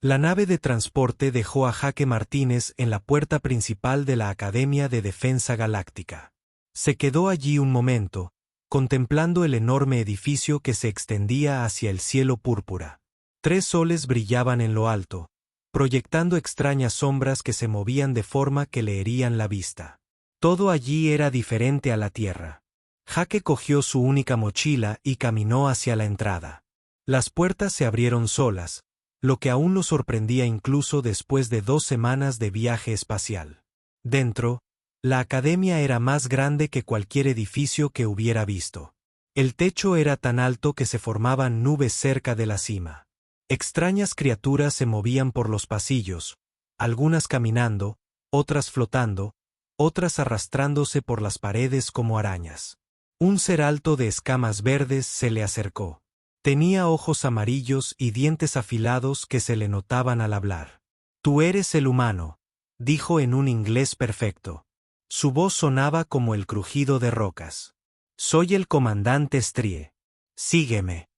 La nave de transporte dejó a Jaque Martínez en la puerta principal de la Academia de Defensa Galáctica. Se quedó allí un momento, contemplando el enorme edificio que se extendía hacia el cielo púrpura. 3 soles brillaban en lo alto, proyectando extrañas sombras que se movían de forma que le herían la vista. Todo allí era diferente a la Tierra. Jaque cogió su única mochila y caminó hacia la entrada. Las puertas se abrieron solas, lo que aún lo sorprendía incluso después de 2 semanas de viaje espacial. Dentro, la academia era más grande que cualquier edificio que hubiera visto. El techo era tan alto que se formaban nubes cerca de la cima. Extrañas criaturas se movían por los pasillos, algunas caminando, otras flotando, otras arrastrándose por las paredes como arañas. Un ser alto de escamas verdes se le acercó. Tenía ojos amarillos y dientes afilados que se le notaban al hablar. «Tú eres el humano», dijo en un inglés perfecto. Su voz sonaba como el crujido de rocas. «Soy el comandante Strie. Sígueme».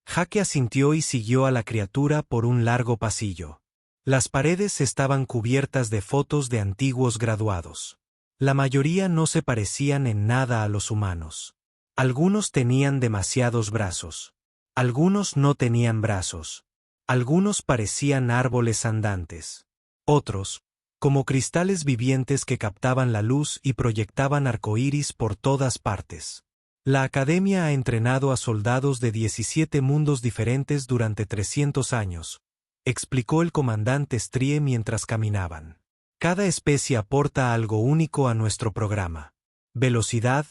Jaque asintió y siguió a la criatura por un largo pasillo. Las paredes estaban cubiertas de fotos de antiguos graduados. La mayoría no se parecían en nada a los humanos. Algunos tenían demasiados brazos. Algunos no tenían brazos. Algunos parecían árboles andantes. Otros, como cristales vivientes que captaban la luz y proyectaban arcoíris por todas partes. La Academia ha entrenado a soldados de 17 mundos diferentes durante 300 años, explicó el comandante Strie mientras caminaban. Cada especie aporta algo único a nuestro programa. Velocidad,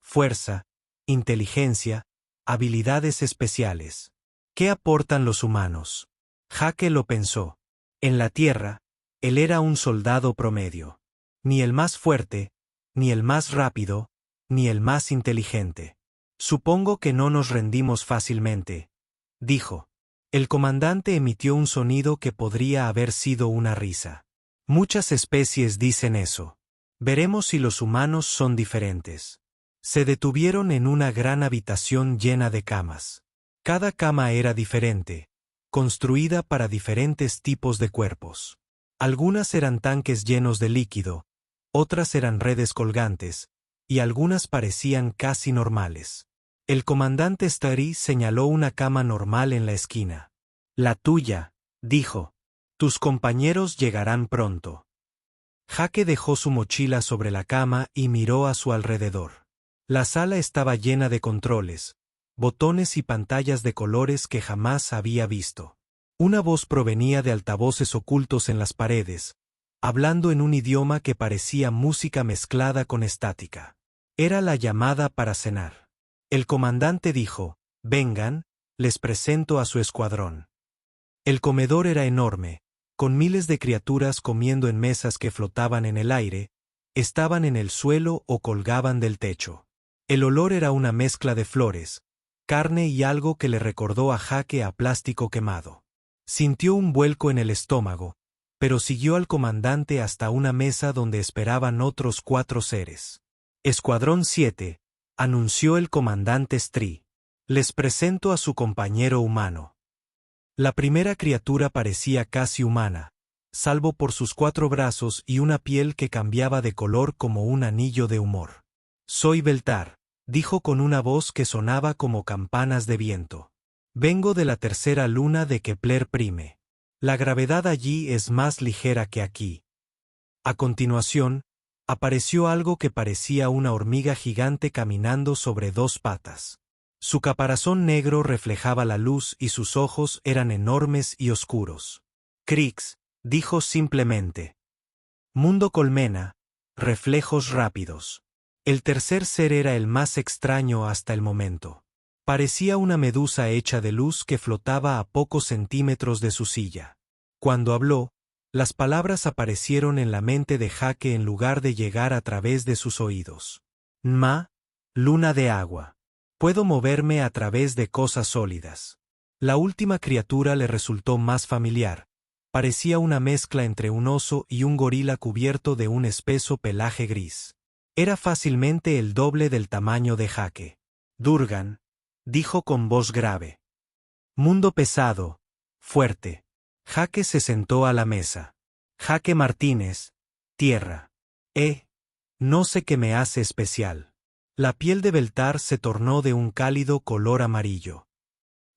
fuerza, inteligencia, habilidades especiales. ¿Qué aportan los humanos? Jaque lo pensó. En la Tierra, él era un soldado promedio. Ni el más fuerte, ni el más rápido, ni el más inteligente. Supongo que no nos rendimos fácilmente, dijo. El comandante emitió un sonido que podría haber sido una risa. Muchas especies dicen eso. Veremos si los humanos son diferentes. Se detuvieron en una gran habitación llena de camas. Cada cama era diferente, construida para diferentes tipos de cuerpos. Algunas eran tanques llenos de líquido, otras eran redes colgantes, y algunas parecían casi normales. El comandante Strie señaló una cama normal en la esquina. La tuya, dijo. Tus compañeros llegarán pronto. Jaque dejó su mochila sobre la cama y miró a su alrededor. La sala estaba llena de controles, botones y pantallas de colores que jamás había visto. Una voz provenía de altavoces ocultos en las paredes, hablando en un idioma que parecía música mezclada con estática. Era la llamada para cenar. El comandante dijo, «Vengan, les presento a su escuadrón». El comedor era enorme, con miles de criaturas comiendo en mesas que flotaban en el aire, estaban en el suelo o colgaban del techo. El olor era una mezcla de flores, carne y algo que le recordó a Jaque a plástico quemado. Sintió un vuelco en el estómago, pero siguió al comandante hasta una mesa donde esperaban otros 4 seres. Escuadrón 7, anunció el comandante Strie. Les presento a su compañero humano. La primera criatura parecía casi humana, salvo por sus 4 brazos y una piel que cambiaba de color como un anillo de humor. Soy Beltar, dijo con una voz que sonaba como campanas de viento. Vengo de la tercera luna de Kepler Prime. La gravedad allí es más ligera que aquí. A continuación, apareció algo que parecía una hormiga gigante caminando sobre 2 patas. Su caparazón negro reflejaba la luz y sus ojos eran enormes y oscuros. Krix, dijo simplemente. Mundo colmena, reflejos rápidos. El tercer ser era el más extraño hasta el momento. Parecía una medusa hecha de luz que flotaba a pocos centímetros de su silla. Cuando habló, las palabras aparecieron en la mente de Jaque en lugar de llegar a través de sus oídos. Nma, luna de agua. Puedo moverme a través de cosas sólidas. La última criatura le resultó más familiar. Parecía una mezcla entre un oso y un gorila cubierto de un espeso pelaje gris. Era fácilmente el doble del tamaño de Jaque. Durgan, dijo con voz grave. Mundo pesado, fuerte. Jaque se sentó a la mesa. Jaque Martínez, tierra. No sé qué me hace especial. La piel de Beltar se tornó de un cálido color amarillo.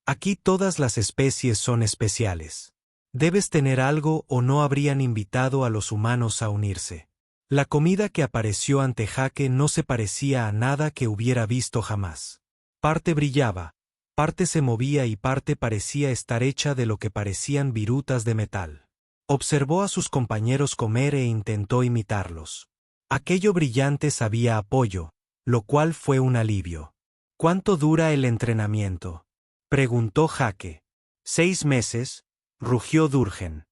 Aquí todas las especies son especiales. Debes tener algo o no habrían invitado a los humanos a unirse. La comida que apareció ante Jaque no se parecía a nada que hubiera visto jamás. Parte brillaba, parte se movía y parte parecía estar hecha de lo que parecían virutas de metal. Observó a sus compañeros comer e intentó imitarlos. Aquello brillante sabía a pollo, lo cual fue un alivio. ¿Cuánto dura el entrenamiento?, preguntó Jaque. 6 meses, rugió Durgen.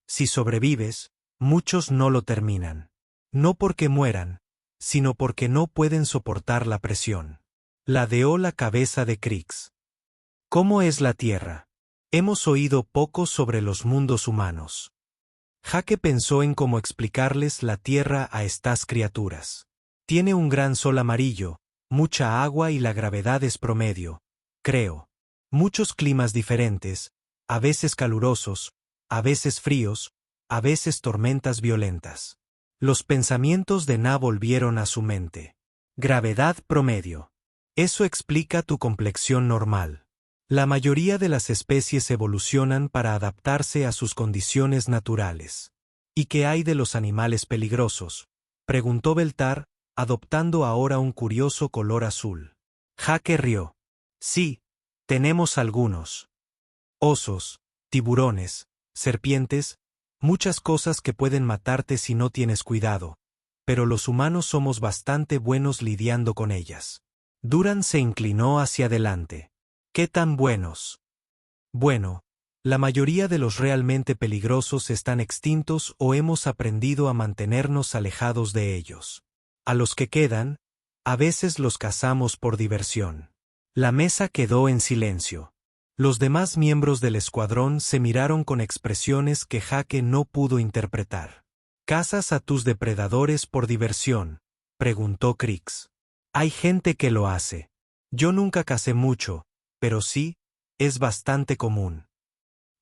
Si sobrevives, muchos no lo terminan. No porque mueran, sino porque no pueden soportar la presión. Ladeó la cabeza de Krix. ¿Cómo es la Tierra? Hemos oído poco sobre los mundos humanos. Jaque pensó en cómo explicarles la Tierra a estas criaturas. Tiene un gran sol amarillo, mucha agua y la gravedad es promedio, creo. Muchos climas diferentes, a veces calurosos, a veces fríos, a veces tormentas violentas. Los pensamientos de Na volvieron a su mente. Gravedad promedio. Eso explica tu complexión normal. La mayoría de las especies evolucionan para adaptarse a sus condiciones naturales. ¿Y qué hay de los animales peligrosos?, preguntó Beltar, adoptando ahora un curioso color azul. Jaque rió. Sí, tenemos algunos. Osos, tiburones, serpientes, muchas cosas que pueden matarte si no tienes cuidado, pero los humanos somos bastante buenos lidiando con ellas. Duran se inclinó hacia adelante. ¿Qué tan buenos? Bueno, la mayoría de los realmente peligrosos están extintos o hemos aprendido a mantenernos alejados de ellos. A los que quedan, a veces los cazamos por diversión. La mesa quedó en silencio. Los demás miembros del escuadrón se miraron con expresiones que Jaque no pudo interpretar. ¿Cazas a tus depredadores por diversión?, preguntó Krix. Hay gente que lo hace. Yo nunca cacé mucho, pero sí, es bastante común.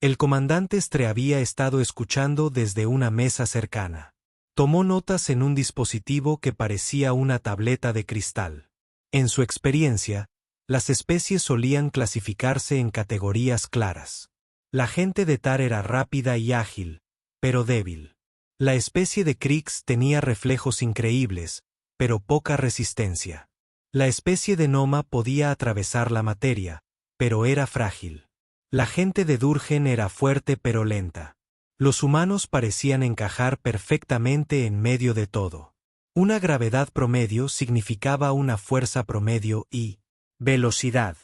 El comandante Stre había estado escuchando desde una mesa cercana. Tomó notas en un dispositivo que parecía una tableta de cristal. En su experiencia, las especies solían clasificarse en categorías claras. La gente de Tar era rápida y ágil, pero débil. La especie de Krix tenía reflejos increíbles, pero poca resistencia. La especie de Noma podía atravesar la materia, pero era frágil. La gente de Durgen era fuerte pero lenta. Los humanos parecían encajar perfectamente en medio de todo. Una gravedad promedio significaba una fuerza promedio y velocidad.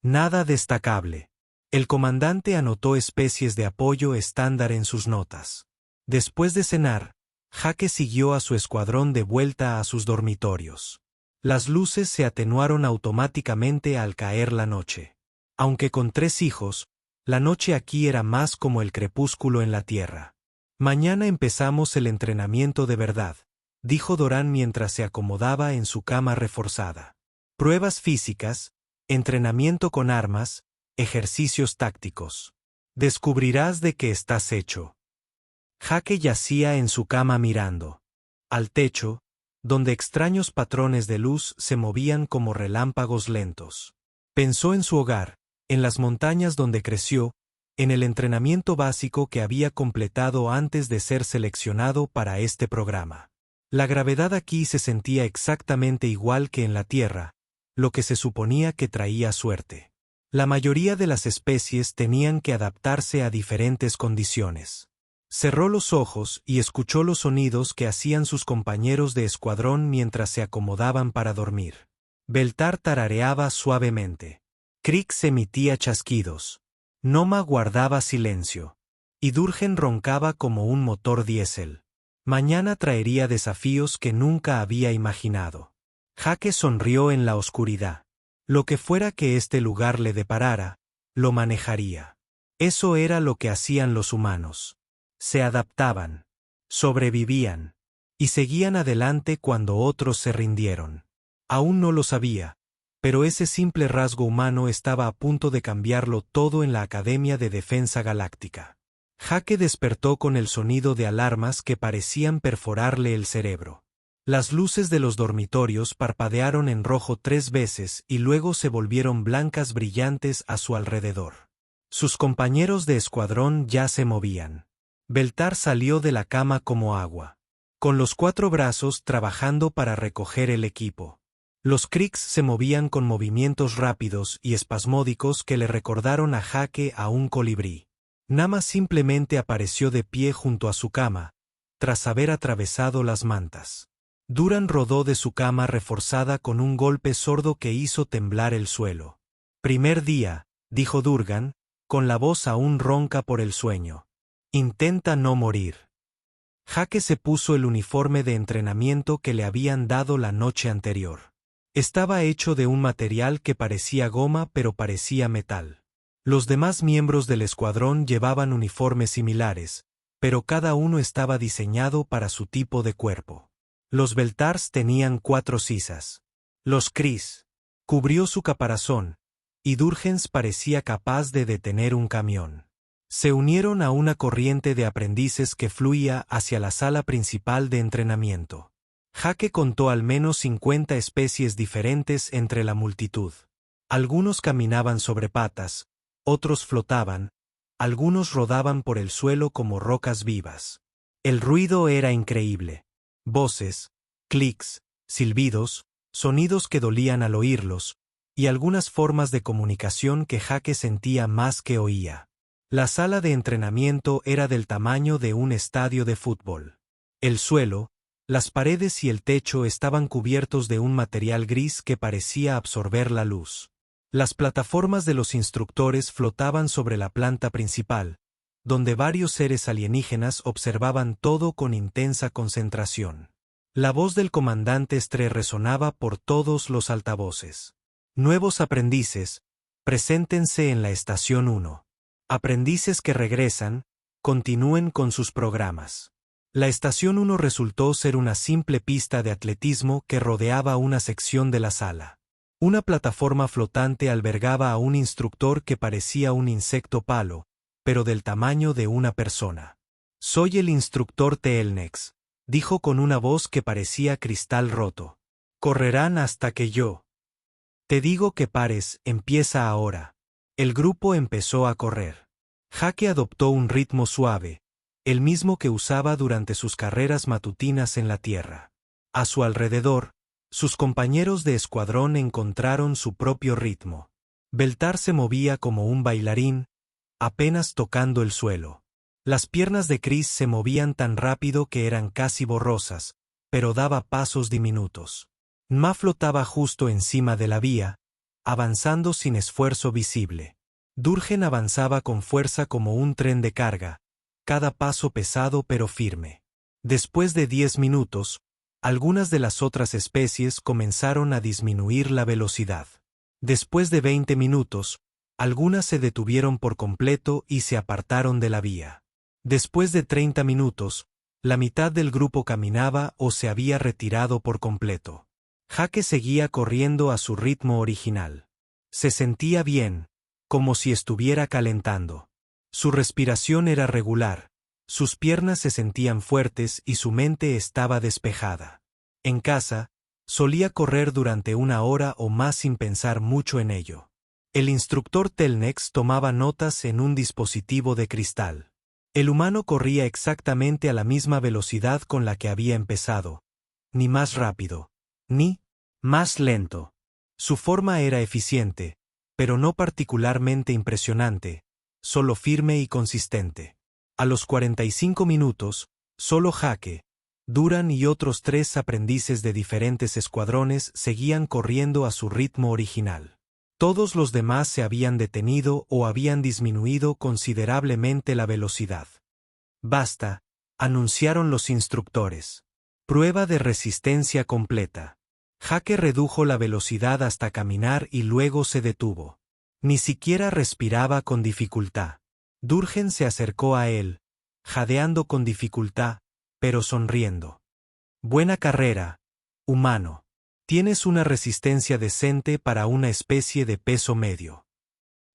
Nada destacable. El comandante anotó especies de apoyo estándar en sus notas. Después de cenar, Jaque siguió a su escuadrón de vuelta a sus dormitorios. Las luces se atenuaron automáticamente al caer la noche. Aunque con 3 hijos, la noche aquí era más como el crepúsculo en la tierra. Mañana empezamos el entrenamiento de verdad, dijo Doran mientras se acomodaba en su cama reforzada. Pruebas físicas, entrenamiento con armas, ejercicios tácticos. Descubrirás de qué estás hecho. Jaque yacía en su cama mirando al techo, donde extraños patrones de luz se movían como relámpagos lentos. Pensó en su hogar, en las montañas donde creció, en el entrenamiento básico que había completado antes de ser seleccionado para este programa. La gravedad aquí se sentía exactamente igual que en la Tierra, lo que se suponía que traía suerte. La mayoría de las especies tenían que adaptarse a diferentes condiciones. Cerró los ojos y escuchó los sonidos que hacían sus compañeros de escuadrón mientras se acomodaban para dormir. Beltar tarareaba suavemente. Krix emitía chasquidos. Noma guardaba silencio. Y Durgen roncaba como un motor diésel. Mañana traería desafíos que nunca había imaginado. Jaque sonrió en la oscuridad. Lo que fuera que este lugar le deparara, lo manejaría. Eso era lo que hacían los humanos. Se adaptaban, sobrevivían, y seguían adelante cuando otros se rindieron. Aún no lo sabía, pero ese simple rasgo humano estaba a punto de cambiarlo todo en la Academia de Defensa Galáctica. Jake despertó con el sonido de alarmas que parecían perforarle el cerebro. Las luces de los dormitorios parpadearon en rojo 3 veces y luego se volvieron blancas brillantes a su alrededor. Sus compañeros de escuadrón ya se movían. Beltar salió de la cama como agua, con los 4 brazos trabajando para recoger el equipo. Los Kriegs se movían con movimientos rápidos y espasmódicos que le recordaron a Jake a un colibrí. Nama simplemente apareció de pie junto a su cama, tras haber atravesado las mantas. Duran rodó de su cama reforzada con un golpe sordo que hizo temblar el suelo. «Primer día», dijo Durgan, con la voz aún ronca por el sueño. «Intenta no morir». Jake se puso el uniforme de entrenamiento que le habían dado la noche anterior. Estaba hecho de un material que parecía goma pero parecía metal. Los demás miembros del escuadrón llevaban uniformes similares, pero cada uno estaba diseñado para su tipo de cuerpo. Los Beltars tenían 4 sisas. Los Kriegs cubrió su caparazón, y Durgens parecía capaz de detener un camión. Se unieron a una corriente de aprendices que fluía hacia la sala principal de entrenamiento. Jake contó al menos 50 especies diferentes entre la multitud. Algunos caminaban sobre patas, otros flotaban, algunos rodaban por el suelo como rocas vivas. El ruido era increíble. Voces, clics, silbidos, sonidos que dolían al oírlos, y algunas formas de comunicación que Jake sentía más que oía. La sala de entrenamiento era del tamaño de un estadio de fútbol. El suelo, las paredes y el techo estaban cubiertos de un material gris que parecía absorber la luz. Las plataformas de los instructores flotaban sobre la planta principal, donde varios seres alienígenas observaban todo con intensa concentración. La voz del comandante Stre resonaba por todos los altavoces. Nuevos aprendices, preséntense en la estación 1. Aprendices que regresan, continúen con sus programas. La estación 1 resultó ser una simple pista de atletismo que rodeaba una sección de la sala. Una plataforma flotante albergaba a un instructor que parecía un insecto palo, pero del tamaño de una persona. «Soy el instructor Telnex», dijo con una voz que parecía cristal roto. «Correrán hasta que yo te digo que pares, empieza ahora». El grupo empezó a correr. Jake adoptó un ritmo suave, el mismo que usaba durante sus carreras matutinas en la Tierra. A su alrededor, sus compañeros de escuadrón encontraron su propio ritmo. Beltar se movía como un bailarín, apenas tocando el suelo. Las piernas de Chris se movían tan rápido que eran casi borrosas, pero daba pasos diminutos. Ma flotaba justo encima de la vía, avanzando sin esfuerzo visible. Durgen avanzaba con fuerza como un tren de carga, cada paso pesado pero firme. Después de 10 minutos, algunas de las otras especies comenzaron a disminuir la velocidad. Después de 20 minutos, algunas se detuvieron por completo y se apartaron de la vía. Después de 30 minutos, la mitad del grupo caminaba o se había retirado por completo. Jake seguía corriendo a su ritmo original. Se sentía bien, como si estuviera calentando. Su respiración era regular, sus piernas se sentían fuertes y su mente estaba despejada. En casa, solía correr durante 1 hora o más sin pensar mucho en ello. El instructor Telnex tomaba notas en un dispositivo de cristal. El humano corría exactamente a la misma velocidad con la que había empezado, ni más rápido, ni más lento. Su forma era eficiente, pero no particularmente impresionante, solo firme y consistente. A los 45 minutos, solo Jake, Duran y otros 3 aprendices de diferentes escuadrones seguían corriendo a su ritmo original. Todos los demás se habían detenido o habían disminuido considerablemente la velocidad. «Basta», anunciaron los instructores. «Prueba de resistencia completa». Jake redujo la velocidad hasta caminar y luego se detuvo. Ni siquiera respiraba con dificultad. Durgen se acercó a él, jadeando con dificultad, pero sonriendo. «Buena carrera, humano. Tienes una resistencia decente para una especie de peso medio».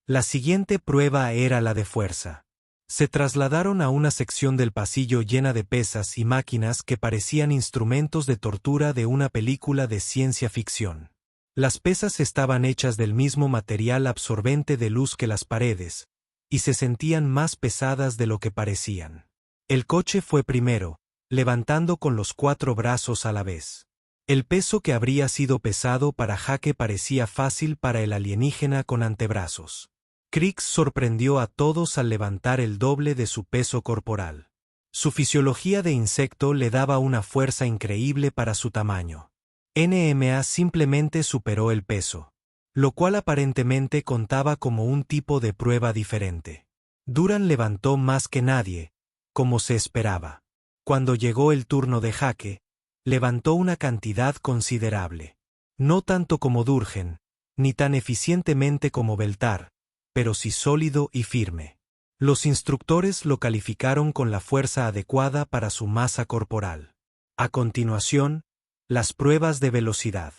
La siguiente prueba era la de fuerza. Se trasladaron a una sección del pasillo llena de pesas y máquinas que parecían instrumentos de tortura de una película de ciencia ficción. Las pesas estaban hechas del mismo material absorbente de luz que las paredes, y se sentían más pesadas de lo que parecían. El coche fue primero, levantando con los 4 brazos a la vez. El peso que habría sido pesado para Jake parecía fácil para el alienígena con antebrazos. Krix sorprendió a todos al levantar el doble de su peso corporal. Su fisiología de insecto le daba una fuerza increíble para su tamaño. NMA simplemente superó el peso, lo cual aparentemente contaba como un tipo de prueba diferente. Duran levantó más que nadie, como se esperaba. Cuando llegó el turno de Jake, levantó una cantidad considerable. No tanto como Durgen, ni tan eficientemente como Beltar, pero sí sólido y firme. Los instructores lo calificaron con la fuerza adecuada para su masa corporal. A continuación, las pruebas de velocidad.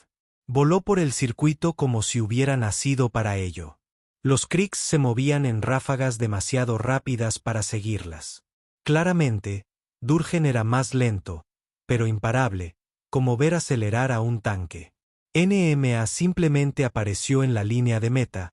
Voló por el circuito como si hubiera nacido para ello. Los Krix se movían en ráfagas demasiado rápidas para seguirlas. Claramente, Durgen era más lento, pero imparable, como ver acelerar a un tanque. NMA simplemente apareció en la línea de meta,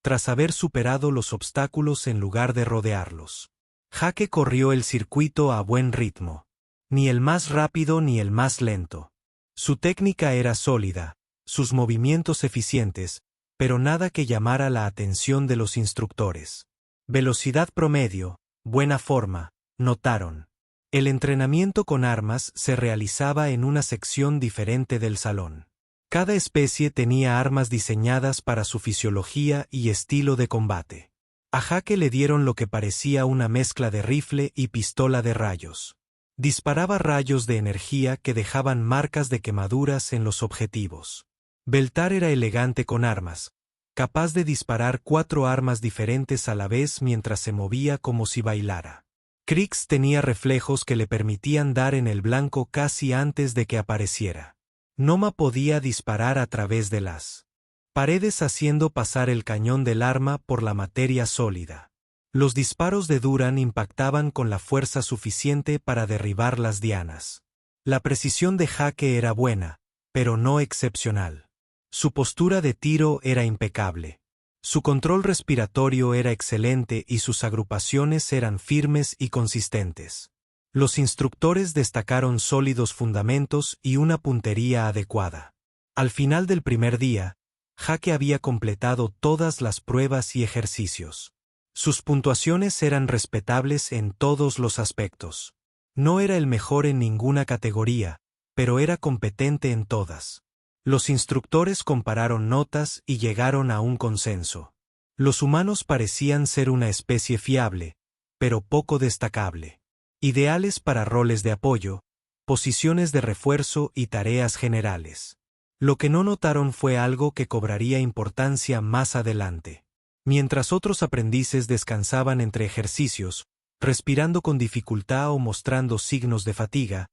tras haber superado los obstáculos en lugar de rodearlos. Jake corrió el circuito a buen ritmo. Ni el más rápido ni el más lento. Su técnica era sólida, sus movimientos eficientes, pero nada que llamara la atención de los instructores. Velocidad promedio, buena forma, notaron. El entrenamiento con armas se realizaba en una sección diferente del salón. Cada especie tenía armas diseñadas para su fisiología y estilo de combate. A Jake le dieron lo que parecía una mezcla de rifle y pistola de rayos. Disparaba rayos de energía que dejaban marcas de quemaduras en los objetivos. Beltar era elegante con armas, capaz de disparar 4 armas diferentes a la vez mientras se movía como si bailara. Krix tenía reflejos que le permitían dar en el blanco casi antes de que apareciera. Noma podía disparar a través de las paredes haciendo pasar el cañón del arma por la materia sólida. Los disparos de Duran impactaban con la fuerza suficiente para derribar las dianas. La precisión de Jake era buena, pero no excepcional. Su postura de tiro era impecable. Su control respiratorio era excelente y sus agrupaciones eran firmes y consistentes. Los instructores destacaron sólidos fundamentos y una puntería adecuada. Al final del primer día, Jake había completado todas las pruebas y ejercicios. Sus puntuaciones eran respetables en todos los aspectos. No era el mejor en ninguna categoría, pero era competente en todas. Los instructores compararon notas y llegaron a un consenso. Los humanos parecían ser una especie fiable, pero poco destacable. Ideales para roles de apoyo, posiciones de refuerzo y tareas generales. Lo que no notaron fue algo que cobraría importancia más adelante. Mientras otros aprendices descansaban entre ejercicios, respirando con dificultad o mostrando signos de fatiga,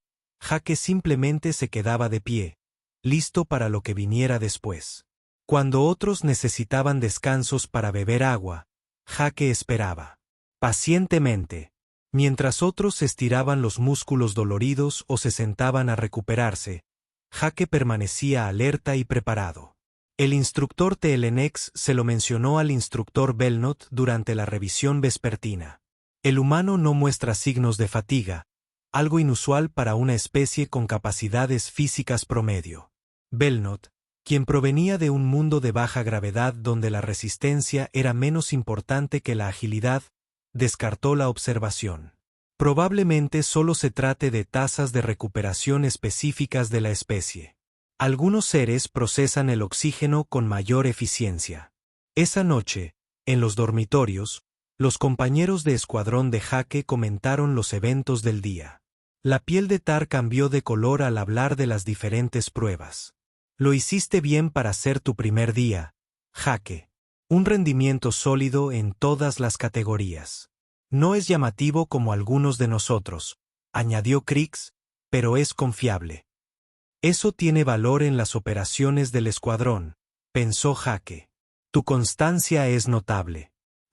Jake simplemente se quedaba de pie, listo para lo que viniera después. Cuando otros necesitaban descansos para beber agua, Jake esperaba pacientemente. Mientras otros estiraban los músculos doloridos o se sentaban a recuperarse, Jake permanecía alerta y preparado. El instructor Telenex se lo mencionó al instructor Belnot durante la revisión vespertina. El humano no muestra signos de fatiga, algo inusual para una especie con capacidades físicas promedio. Belnot, quien provenía de un mundo de baja gravedad donde la resistencia era menos importante que la agilidad, descartó la observación. Probablemente solo se trate de tasas de recuperación específicas de la especie. Algunos seres procesan el oxígeno con mayor eficiencia. Esa noche, en los dormitorios, los compañeros de escuadrón de Jake comentaron los eventos del día. La piel de Tar cambió de color al hablar de las diferentes pruebas. Lo hiciste bien para ser tu primer día, Jake. Un rendimiento sólido en todas las categorías. No es llamativo como algunos de nosotros, añadió Krix, pero es confiable. Eso tiene valor en las operaciones del escuadrón, pensó Jake. Tu constancia es notable.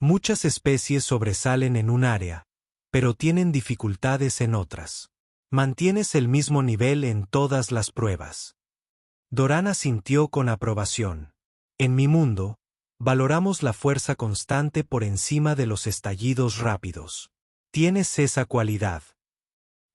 Muchas especies sobresalen en un área, pero tienen dificultades en otras. Mantienes el mismo nivel en todas las pruebas. Doran asintió con aprobación. En mi mundo, valoramos la fuerza constante por encima de los estallidos rápidos. Tienes esa cualidad.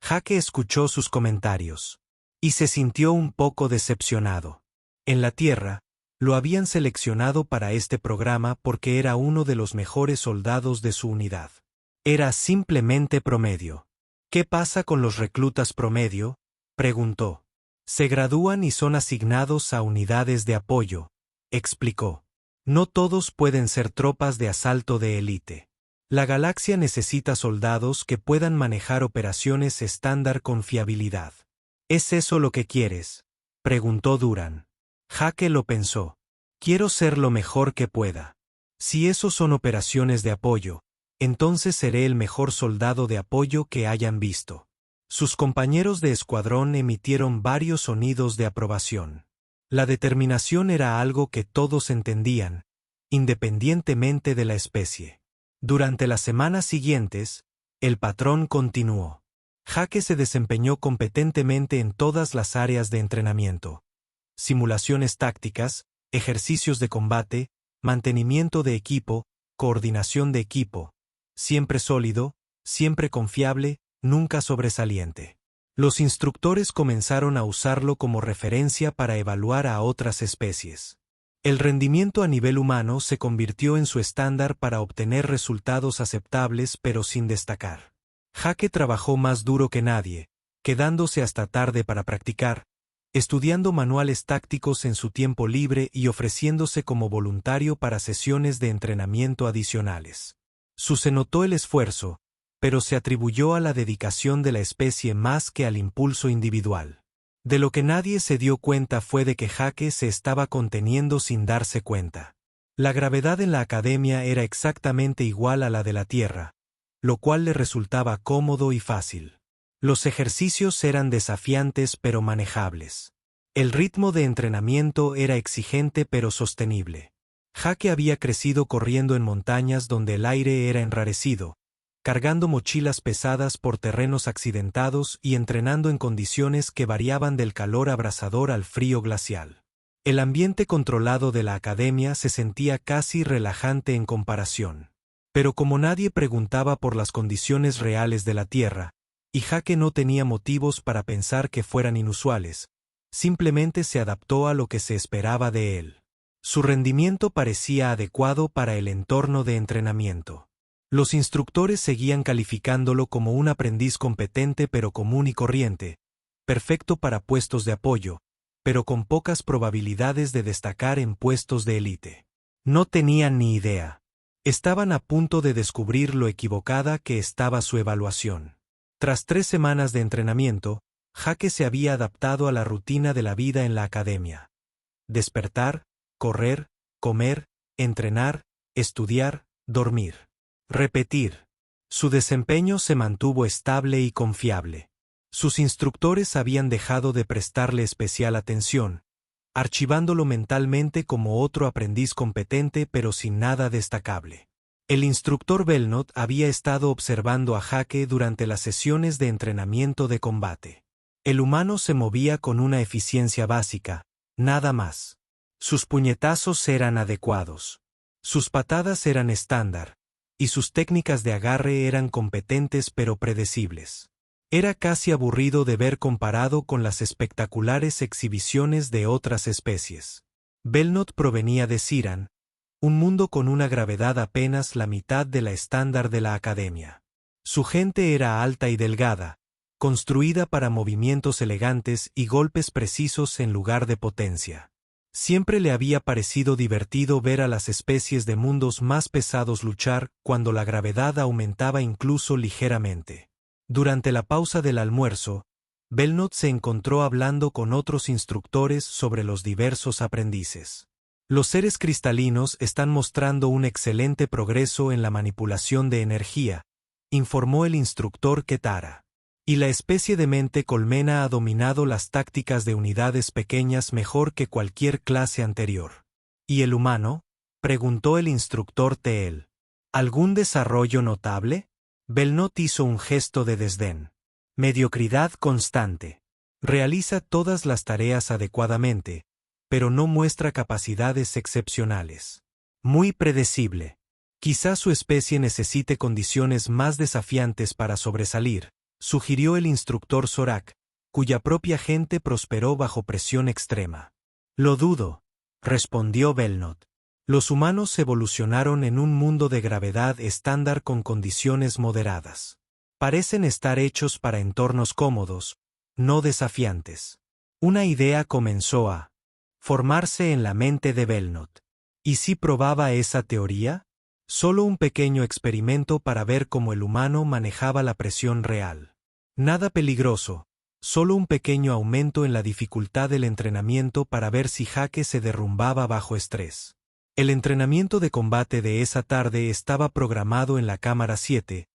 Jake escuchó sus comentarios y se sintió un poco decepcionado. En la Tierra, lo habían seleccionado para este programa porque era uno de los mejores soldados de su unidad. Era simplemente promedio. ¿Qué pasa con los reclutas promedio?, preguntó. Se gradúan y son asignados a unidades de apoyo, explicó. No todos pueden ser tropas de asalto de élite. La galaxia necesita soldados que puedan manejar operaciones estándar con fiabilidad. ¿Es eso lo que quieres?, preguntó Duran. Jake lo pensó. Quiero ser lo mejor que pueda. Si esos son operaciones de apoyo, entonces seré el mejor soldado de apoyo que hayan visto. Sus compañeros de escuadrón emitieron varios sonidos de aprobación. La determinación era algo que todos entendían, independientemente de la especie. Durante las semanas siguientes, el patrón continuó. Jake se desempeñó competentemente en todas las áreas de entrenamiento. Simulaciones tácticas, ejercicios de combate, mantenimiento de equipo, coordinación de equipo. Siempre sólido, siempre confiable, nunca sobresaliente. Los instructores comenzaron a usarlo como referencia para evaluar a otras especies. El rendimiento a nivel humano se convirtió en su estándar para obtener resultados aceptables pero sin destacar. Jake trabajó más duro que nadie, quedándose hasta tarde para practicar, estudiando manuales tácticos en su tiempo libre y ofreciéndose como voluntario para sesiones de entrenamiento adicionales. Se notó el esfuerzo, pero se atribuyó a la dedicación de la especie más que al impulso individual. De lo que nadie se dio cuenta fue de que Jake se estaba conteniendo sin darse cuenta. La gravedad en la academia era exactamente igual a la de la Tierra, lo cual le resultaba cómodo y fácil. Los ejercicios eran desafiantes pero manejables. El ritmo de entrenamiento era exigente pero sostenible. Jake había crecido corriendo en montañas donde el aire era enrarecido, cargando mochilas pesadas por terrenos accidentados y entrenando en condiciones que variaban del calor abrasador al frío glacial. El ambiente controlado de la academia se sentía casi relajante en comparación. Pero como nadie preguntaba por las condiciones reales de la Tierra, y Jake no tenía motivos para pensar que fueran inusuales, simplemente se adaptó a lo que se esperaba de él. Su rendimiento parecía adecuado para el entorno de entrenamiento. Los instructores seguían calificándolo como un aprendiz competente pero común y corriente, perfecto para puestos de apoyo, pero con pocas probabilidades de destacar en puestos de élite. No tenían ni idea. Estaban a punto de descubrir lo equivocada que estaba su evaluación. Tras 3 semanas de entrenamiento, Jake se había adaptado a la rutina de la vida en la academia. Despertar, correr, comer, entrenar, estudiar, dormir. Repetir. Su desempeño se mantuvo estable y confiable. Sus instructores habían dejado de prestarle especial atención, archivándolo mentalmente como otro aprendiz competente pero sin nada destacable. El instructor Belnot había estado observando a Jake durante las sesiones de entrenamiento de combate. El humano se movía con una eficiencia básica, nada más. Sus puñetazos eran adecuados. Sus patadas eran estándar, y sus técnicas de agarre eran competentes pero predecibles. Era casi aburrido de ver comparado con las espectaculares exhibiciones de otras especies. Belnot provenía de Siran, un mundo con una gravedad apenas la mitad de la estándar de la academia. Su gente era alta y delgada, construida para movimientos elegantes y golpes precisos en lugar de potencia. Siempre le había parecido divertido ver a las especies de mundos más pesados luchar cuando la gravedad aumentaba incluso ligeramente. Durante la pausa del almuerzo, Belnot se encontró hablando con otros instructores sobre los diversos aprendices. Los seres cristalinos están mostrando un excelente progreso en la manipulación de energía, informó el instructor Ketara. Y la especie de mente colmena ha dominado las tácticas de unidades pequeñas mejor que cualquier clase anterior. ¿Y el humano?, preguntó el instructor Teel. ¿Algún desarrollo notable? Belnot hizo un gesto de desdén. Mediocridad constante. Realiza todas las tareas adecuadamente, pero no muestra capacidades excepcionales. Muy predecible. Quizá su especie necesite condiciones más desafiantes para sobresalir, sugirió el instructor Zorak, cuya propia gente prosperó bajo presión extrema. Lo dudo, respondió Belnot. Los humanos evolucionaron en un mundo de gravedad estándar con condiciones moderadas. Parecen estar hechos para entornos cómodos, no desafiantes. Una idea comenzó a formarse en la mente de Belnot. ¿Y si probaba esa teoría? Solo un pequeño experimento para ver cómo el humano manejaba la presión real. Nada peligroso, solo un pequeño aumento en la dificultad del entrenamiento para ver si Jake se derrumbaba bajo estrés. El entrenamiento de combate de esa tarde estaba programado en la Cámara 7,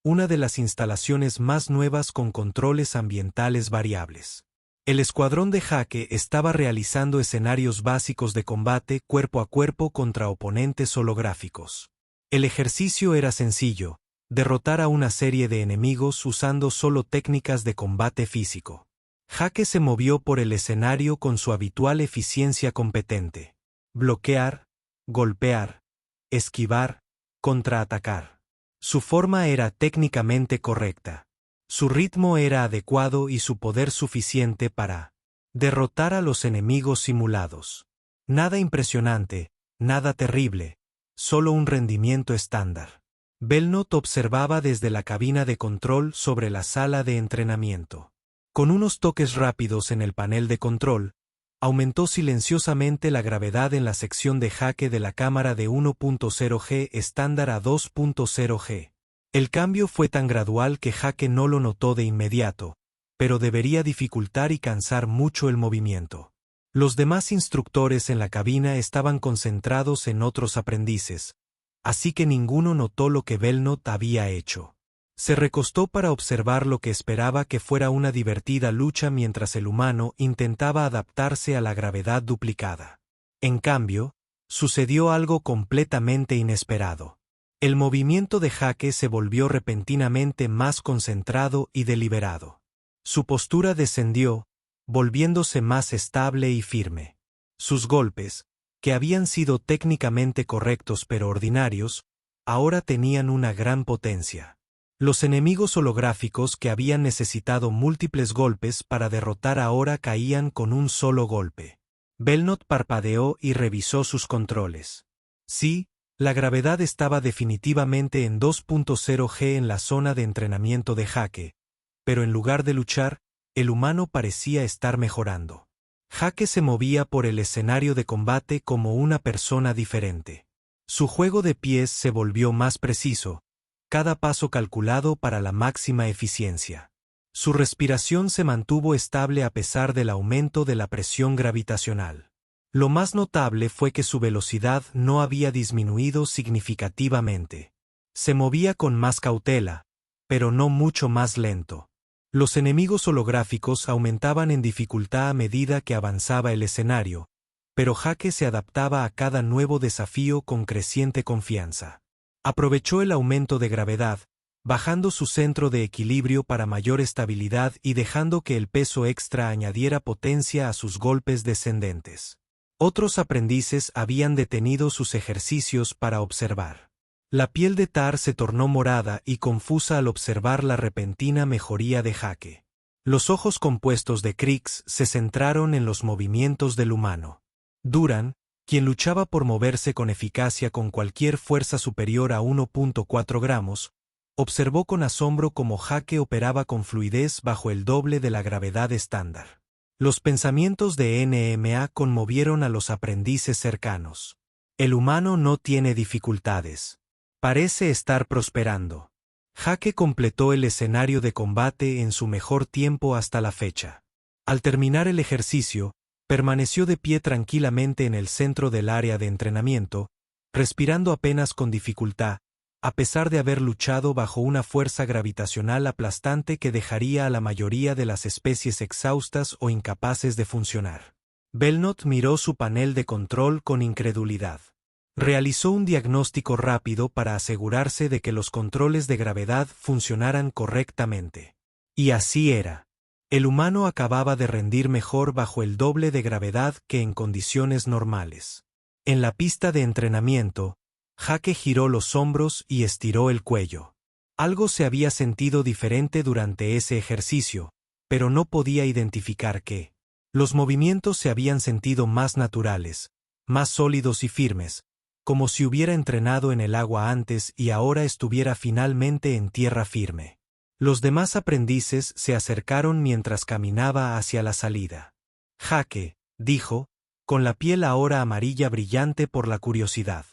una de las instalaciones más nuevas con controles ambientales variables. El escuadrón de Jake estaba realizando escenarios básicos de combate cuerpo a cuerpo contra oponentes holográficos. El ejercicio era sencillo: derrotar a una serie de enemigos usando solo técnicas de combate físico. Jake se movió por el escenario con su habitual eficiencia competente. Bloquear, golpear, esquivar, contraatacar. Su forma era técnicamente correcta. Su ritmo era adecuado y su poder suficiente para derrotar a los enemigos simulados. Nada impresionante, nada terrible, solo un rendimiento estándar. Belnot observaba desde la cabina de control sobre la sala de entrenamiento. Con unos toques rápidos en el panel de control, aumentó silenciosamente la gravedad en la sección de Jake de la cámara de 1.0G estándar a 2.0G. El cambio fue tan gradual que Jake no lo notó de inmediato, pero debería dificultar y cansar mucho el movimiento. Los demás instructores en la cabina estaban concentrados en otros aprendices, así que ninguno notó lo que Belnot había hecho. Se recostó para observar lo que esperaba que fuera una divertida lucha mientras el humano intentaba adaptarse a la gravedad duplicada. En cambio, sucedió algo completamente inesperado. El movimiento de Jake se volvió repentinamente más concentrado y deliberado. Su postura descendió, volviéndose más estable y firme. Sus golpes, que habían sido técnicamente correctos pero ordinarios, ahora tenían una gran potencia. Los enemigos holográficos que habían necesitado múltiples golpes para derrotar ahora caían con un solo golpe. Belnot parpadeó y revisó sus controles. Sí, la gravedad estaba definitivamente en 2.0G en la zona de entrenamiento de Jake, pero en lugar de luchar, el humano parecía estar mejorando. Jake se movía por el escenario de combate como una persona diferente. Su juego de pies se volvió más preciso, cada paso calculado para la máxima eficiencia. Su respiración se mantuvo estable a pesar del aumento de la presión gravitacional. Lo más notable fue que su velocidad no había disminuido significativamente. Se movía con más cautela, pero no mucho más lento. Los enemigos holográficos aumentaban en dificultad a medida que avanzaba el escenario, pero Jake se adaptaba a cada nuevo desafío con creciente confianza. Aprovechó el aumento de gravedad, bajando su centro de equilibrio para mayor estabilidad y dejando que el peso extra añadiera potencia a sus golpes descendentes. Otros aprendices habían detenido sus ejercicios para observar. La piel de Tar se tornó morada y confusa al observar la repentina mejoría de Jake. Los ojos compuestos de Krix se centraron en los movimientos del humano. Duran, quien luchaba por moverse con eficacia con cualquier fuerza superior a 1.4 gramos, observó con asombro cómo Jake operaba con fluidez bajo el doble de la gravedad estándar. Los pensamientos de NMA conmovieron a los aprendices cercanos. El humano no tiene dificultades. Parece estar prosperando. Jake completó el escenario de combate en su mejor tiempo hasta la fecha. Al terminar el ejercicio, permaneció de pie tranquilamente en el centro del área de entrenamiento, respirando apenas con dificultad, a pesar de haber luchado bajo una fuerza gravitacional aplastante que dejaría a la mayoría de las especies exhaustas o incapaces de funcionar. Belnot miró su panel de control con incredulidad. Realizó un diagnóstico rápido para asegurarse de que los controles de gravedad funcionaran correctamente. Y así era. El humano acababa de rendir mejor bajo el doble de gravedad que en condiciones normales. En la pista de entrenamiento, Jake giró los hombros y estiró el cuello. Algo se había sentido diferente durante ese ejercicio, pero no podía identificar qué. Los movimientos se habían sentido más naturales, más sólidos y firmes, como si hubiera entrenado en el agua antes y ahora estuviera finalmente en tierra firme. Los demás aprendices se acercaron mientras caminaba hacia la salida. Jake, dijo, con la piel ahora amarilla brillante por la curiosidad.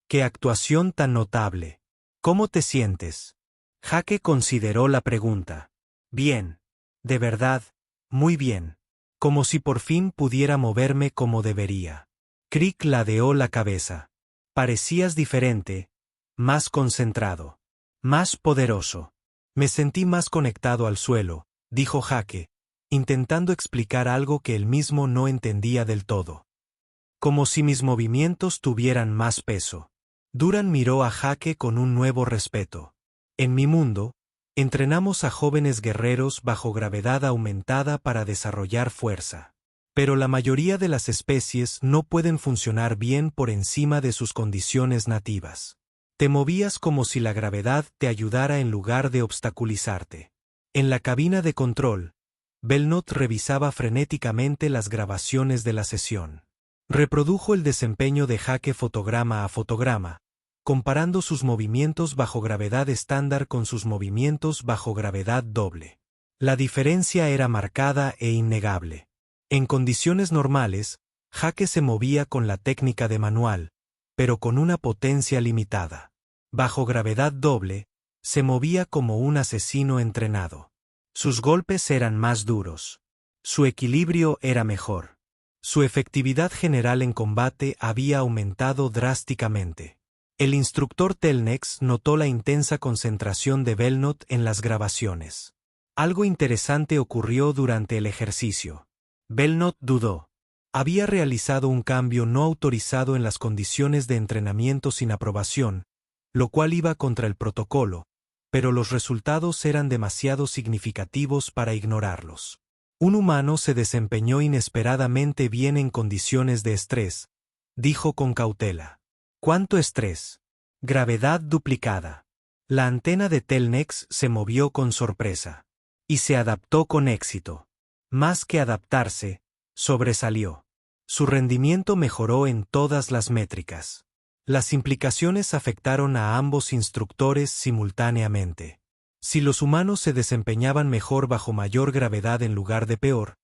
¡Qué actuación tan notable! ¿Cómo te sientes? Jake consideró la pregunta. Bien. De verdad, muy bien. Como si por fin pudiera moverme como debería. Crick ladeó la cabeza. Parecías diferente, más concentrado, más poderoso. Me sentí más conectado al suelo, dijo Jake, intentando explicar algo que él mismo no entendía del todo. Como si mis movimientos tuvieran más peso. Duran miró a Jake con un nuevo respeto. En mi mundo, entrenamos a jóvenes guerreros bajo gravedad aumentada para desarrollar fuerza. Pero la mayoría de las especies no pueden funcionar bien por encima de sus condiciones nativas. Te movías como si la gravedad te ayudara en lugar de obstaculizarte. En la cabina de control, Belnot revisaba frenéticamente las grabaciones de la sesión. Reprodujo el desempeño de Jake fotograma a fotograma, comparando sus movimientos bajo gravedad estándar con sus movimientos bajo gravedad doble. La diferencia era marcada e innegable. En condiciones normales, Jake se movía con la técnica de manual, pero con una potencia limitada. Bajo gravedad doble, se movía como un asesino entrenado. Sus golpes eran más duros. Su equilibrio era mejor. Su efectividad general en combate había aumentado drásticamente. El instructor Telnex notó la intensa concentración de Belnot en las grabaciones. Algo interesante ocurrió durante el ejercicio. Belnot dudó. Había realizado un cambio no autorizado en las condiciones de entrenamiento sin aprobación, lo cual iba contra el protocolo, pero los resultados eran demasiado significativos para ignorarlos. Un humano se desempeñó inesperadamente bien en condiciones de estrés, dijo con cautela. ¿Cuánto estrés? Gravedad duplicada. La antena de Telnex se movió con sorpresa. Y se adaptó con éxito. Más que adaptarse, sobresalió. Su rendimiento mejoró en todas las métricas. Las implicaciones afectaron a ambos instructores simultáneamente. Si los humanos se desempeñaban mejor bajo mayor gravedad en lugar de peor,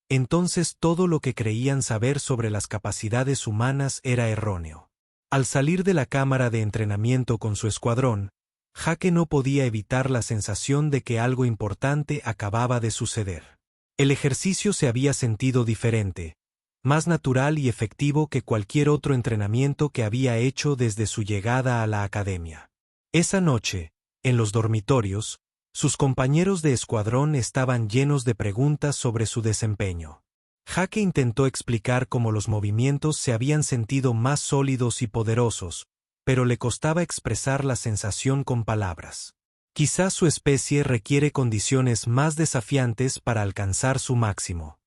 entonces todo lo que creían saber sobre las capacidades humanas era erróneo. Al salir de la cámara de entrenamiento con su escuadrón, Jake no podía evitar la sensación de que algo importante acababa de suceder. El ejercicio se había sentido diferente, más natural y efectivo que cualquier otro entrenamiento que había hecho desde su llegada a la academia. Esa noche, en los dormitorios, sus compañeros de escuadrón estaban llenos de preguntas sobre su desempeño. Jake intentó explicar cómo los movimientos se habían sentido más sólidos y poderosos, pero le costaba expresar la sensación con palabras. Quizás su especie requiere condiciones más desafiantes para alcanzar su máximo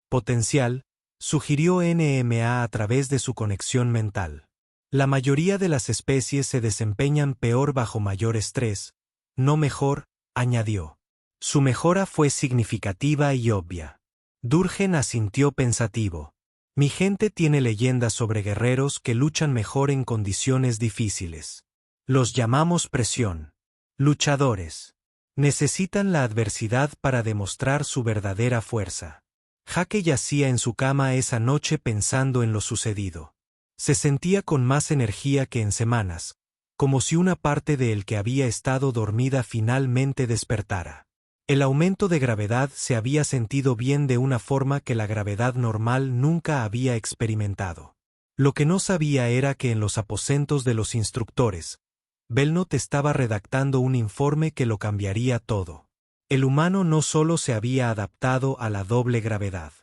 potencial, sugirió NMA a través de su conexión mental. La mayoría de las especies se desempeñan peor bajo mayor estrés, no mejor, añadió. Su mejora fue significativa y obvia. Durgen asintió pensativo. Mi gente tiene leyendas sobre guerreros que luchan mejor en condiciones difíciles. Los llamamos presión. Luchadores. Necesitan la adversidad para demostrar su verdadera fuerza. Jake yacía en su cama esa noche pensando en lo sucedido. Se sentía con más energía que en semanas, como si una parte de él que había estado dormida finalmente despertara. El aumento de gravedad se había sentido bien de una forma que la gravedad normal nunca había experimentado. Lo que no sabía era que en los aposentos de los instructores, Belnot estaba redactando un informe que lo cambiaría todo. El humano no solo se había adaptado a la doble gravedad.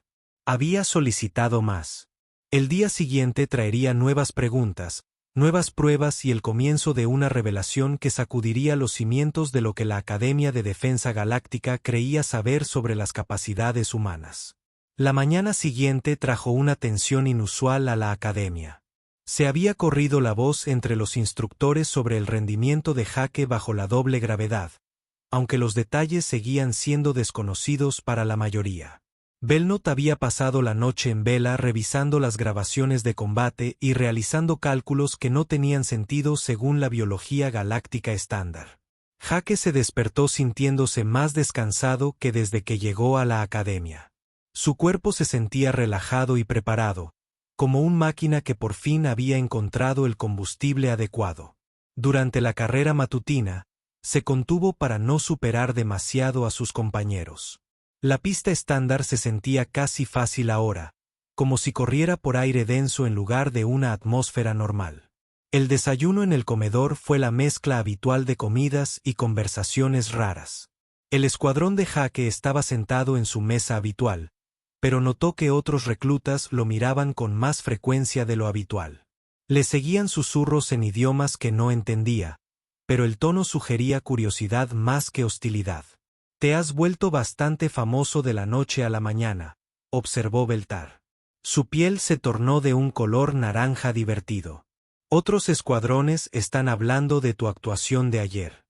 Había solicitado más. El día siguiente traería nuevas preguntas, nuevas pruebas y el comienzo de una revelación que sacudiría los cimientos de lo que la Academia de Defensa Galáctica creía saber sobre las capacidades humanas. La mañana siguiente trajo una tensión inusual a la Academia. Se había corrido la voz entre los instructores sobre el rendimiento de Jake bajo la doble gravedad, aunque los detalles seguían siendo desconocidos para la mayoría. Belnot había pasado la noche en vela revisando las grabaciones de combate y realizando cálculos que no tenían sentido según la biología galáctica estándar. Jake se despertó sintiéndose más descansado que desde que llegó a la Academia. Su cuerpo se sentía relajado y preparado, como una máquina que por fin había encontrado el combustible adecuado. Durante la carrera matutina, se contuvo para no superar demasiado a sus compañeros. La pista estándar se sentía casi fácil ahora, como si corriera por aire denso en lugar de una atmósfera normal. El desayuno en el comedor fue la mezcla habitual de comidas y conversaciones raras. El escuadrón de Jake estaba sentado en su mesa habitual, pero notó que otros reclutas lo miraban con más frecuencia de lo habitual. Le seguían susurros en idiomas que no entendía, pero el tono sugería curiosidad más que hostilidad. «Te has vuelto bastante famoso de la noche a la mañana», observó Beltar. Su piel se tornó de un color naranja divertido. «Otros escuadrones están hablando de tu actuación de ayer».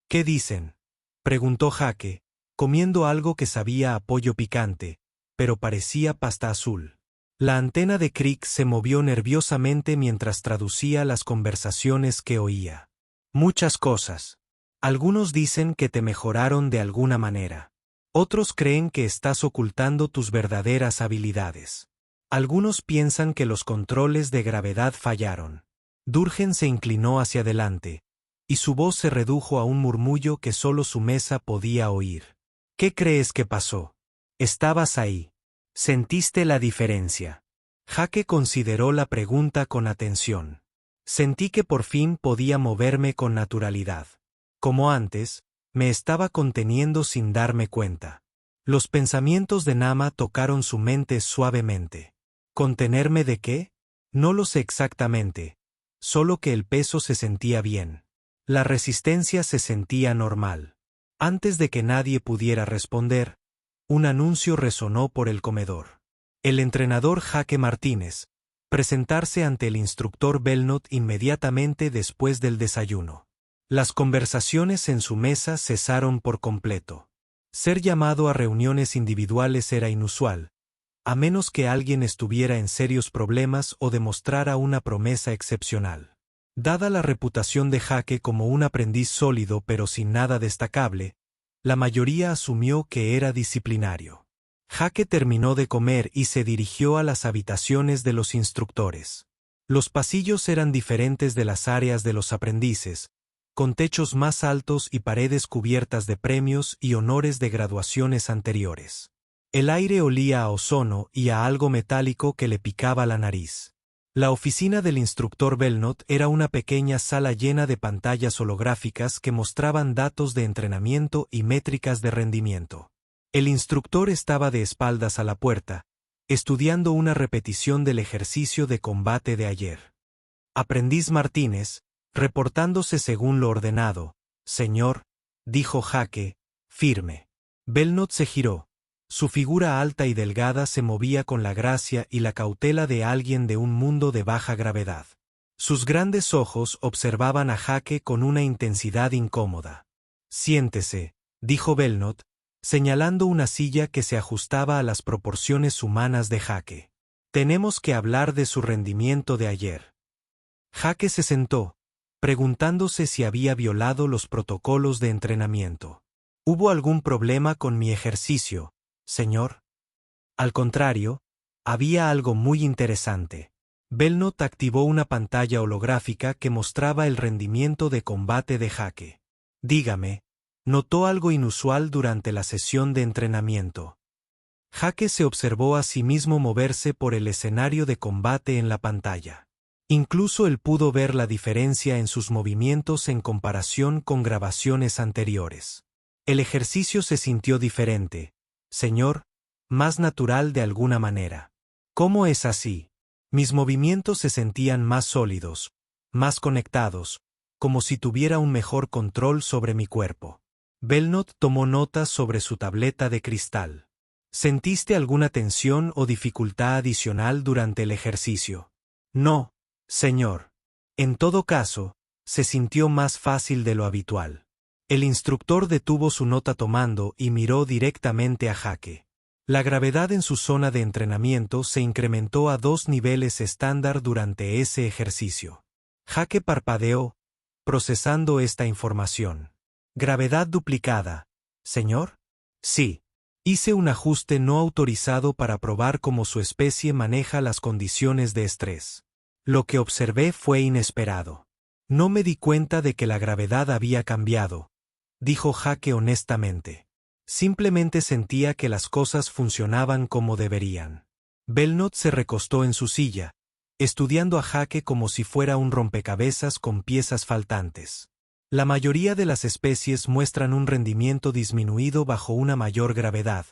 «¿Qué dicen?», preguntó Jake, comiendo algo que sabía a pollo picante, pero parecía pasta azul. La antena de Crick se movió nerviosamente mientras traducía las conversaciones que oía. «Muchas cosas. Algunos dicen que te mejoraron de alguna manera. Otros creen que estás ocultando tus verdaderas habilidades. Algunos piensan que los controles de gravedad fallaron». Durgen se inclinó hacia adelante, y su voz se redujo a un murmullo que solo su mesa podía oír. «¿Qué crees que pasó? Estabas ahí. ¿Sentiste la diferencia?». Jake consideró la pregunta con atención. «Sentí que por fin podía moverme con naturalidad. Como antes, me estaba conteniendo sin darme cuenta». Los pensamientos de Nama tocaron su mente suavemente. ¿Contenerme de qué? No lo sé exactamente, solo que el peso se sentía bien. La resistencia se sentía normal. Antes de que nadie pudiera responder, un anuncio resonó por el comedor. El entrenador Jake Martínez, presentarse ante el instructor Belnot inmediatamente después del desayuno. Las conversaciones en su mesa cesaron por completo. Ser llamado a reuniones individuales era inusual, a menos que alguien estuviera en serios problemas o demostrara una promesa excepcional. Dada la reputación de Jake como un aprendiz sólido pero sin nada destacable, la mayoría asumió que era disciplinario. Jake terminó de comer y se dirigió a las habitaciones de los instructores. Los pasillos eran diferentes de las áreas de los aprendices, con techos más altos y paredes cubiertas de premios y honores de graduaciones anteriores. El aire olía a ozono y a algo metálico que le picaba la nariz. La oficina del instructor Belnot era una pequeña sala llena de pantallas holográficas que mostraban datos de entrenamiento y métricas de rendimiento. El instructor estaba de espaldas a la puerta, estudiando una repetición del ejercicio de combate de ayer. «Aprendiz Martínez, reportándose según lo ordenado, señor», dijo Jake, firme. Belnot se giró. Su figura alta y delgada se movía con la gracia y la cautela de alguien de un mundo de baja gravedad. Sus grandes ojos observaban a Jake con una intensidad incómoda. «Siéntese», dijo Belnot, señalando una silla que se ajustaba a las proporciones humanas de Jake. «Tenemos que hablar de su rendimiento de ayer». Jake se sentó, preguntándose si había violado los protocolos de entrenamiento. «¿Hubo algún problema con mi ejercicio, señor?». «Al contrario, había algo muy interesante». Belnot activó una pantalla holográfica que mostraba el rendimiento de combate de Jake. «Dígame, ¿notó algo inusual durante la sesión de entrenamiento?». Jake se observó a sí mismo moverse por el escenario de combate en la pantalla. Incluso él pudo ver la diferencia en sus movimientos en comparación con grabaciones anteriores. «El ejercicio se sintió diferente, señor, más natural de alguna manera». «¿Cómo es así?». «Mis movimientos se sentían más sólidos, más conectados, como si tuviera un mejor control sobre mi cuerpo. Belnot tomó notas sobre su tableta de cristal. ¿Sentiste alguna tensión o dificultad adicional durante el ejercicio? No, señor. En todo caso, se sintió más fácil de lo habitual. El instructor detuvo su nota tomando y miró directamente a Jake. La gravedad en su zona de entrenamiento se incrementó a 2 niveles estándar durante ese ejercicio. Jake parpadeó, procesando esta información. ¿Gravedad duplicada, señor? Sí. Hice un ajuste no autorizado para probar cómo su especie maneja las condiciones de estrés. Lo que observé fue inesperado. No me di cuenta de que la gravedad había cambiado, dijo Jake honestamente. Simplemente sentía que las cosas funcionaban como deberían. Belnot se recostó en su silla, estudiando a Jake como si fuera un rompecabezas con piezas faltantes. La mayoría de las especies muestran un rendimiento disminuido bajo una mayor gravedad,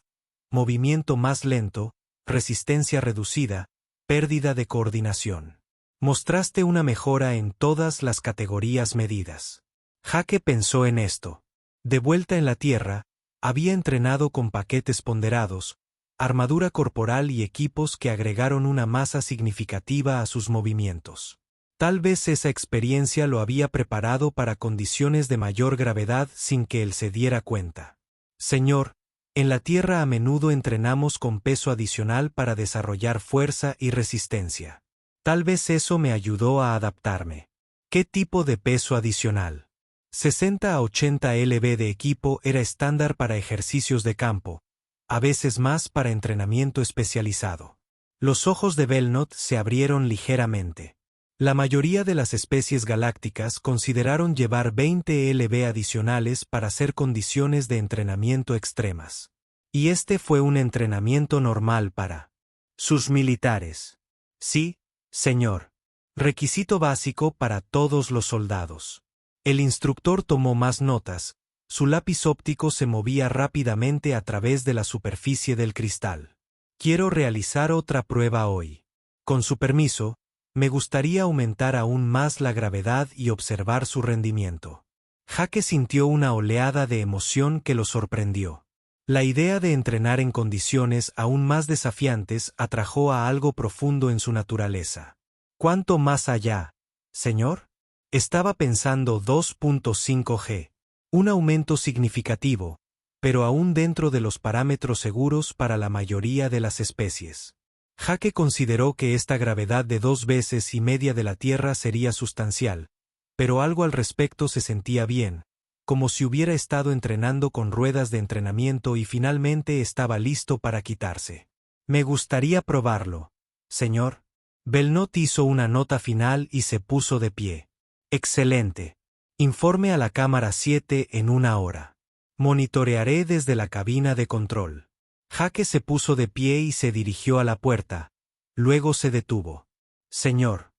movimiento más lento, resistencia reducida, pérdida de coordinación. Mostraste una mejora en todas las categorías medidas. Jake pensó en esto. De vuelta en la Tierra, había entrenado con paquetes ponderados, armadura corporal y equipos que agregaron una masa significativa a sus movimientos. Tal vez esa experiencia lo había preparado para condiciones de mayor gravedad sin que él se diera cuenta. Señor, en la Tierra a menudo entrenamos con peso adicional para desarrollar fuerza y resistencia. Tal vez eso me ayudó a adaptarme. ¿Qué tipo de peso adicional? 60 a 80 lb de equipo era estándar para ejercicios de campo, a veces más para entrenamiento especializado. Los ojos de Belnot se abrieron ligeramente. La mayoría de las especies galácticas consideraron llevar 20 lb adicionales para hacer condiciones de entrenamiento extremas. Y este fue un entrenamiento normal para sus militares. Sí, señor. Requisito básico para todos los soldados. El instructor tomó más notas. Su lápiz óptico se movía rápidamente a través de la superficie del cristal. Quiero realizar otra prueba hoy. Con su permiso, me gustaría aumentar aún más la gravedad y observar su rendimiento. Jake sintió una oleada de emoción que lo sorprendió. La idea de entrenar en condiciones aún más desafiantes atrajo a algo profundo en su naturaleza. ¿Cuánto más allá, señor? Estaba pensando 2.5 G. Un aumento significativo, pero aún dentro de los parámetros seguros para la mayoría de las especies. Jake consideró que esta gravedad de 2,5 veces de la Tierra sería sustancial, pero algo al respecto se sentía bien, como si hubiera estado entrenando con ruedas de entrenamiento y finalmente estaba listo para quitarse. Me gustaría probarlo, señor. Belnot hizo una nota final y se puso de pie. Excelente. Informe a la cámara 7 en 1 hora. Monitorearé desde la cabina de control. Jake se puso de pie y se dirigió a la puerta. Luego se detuvo. Señor,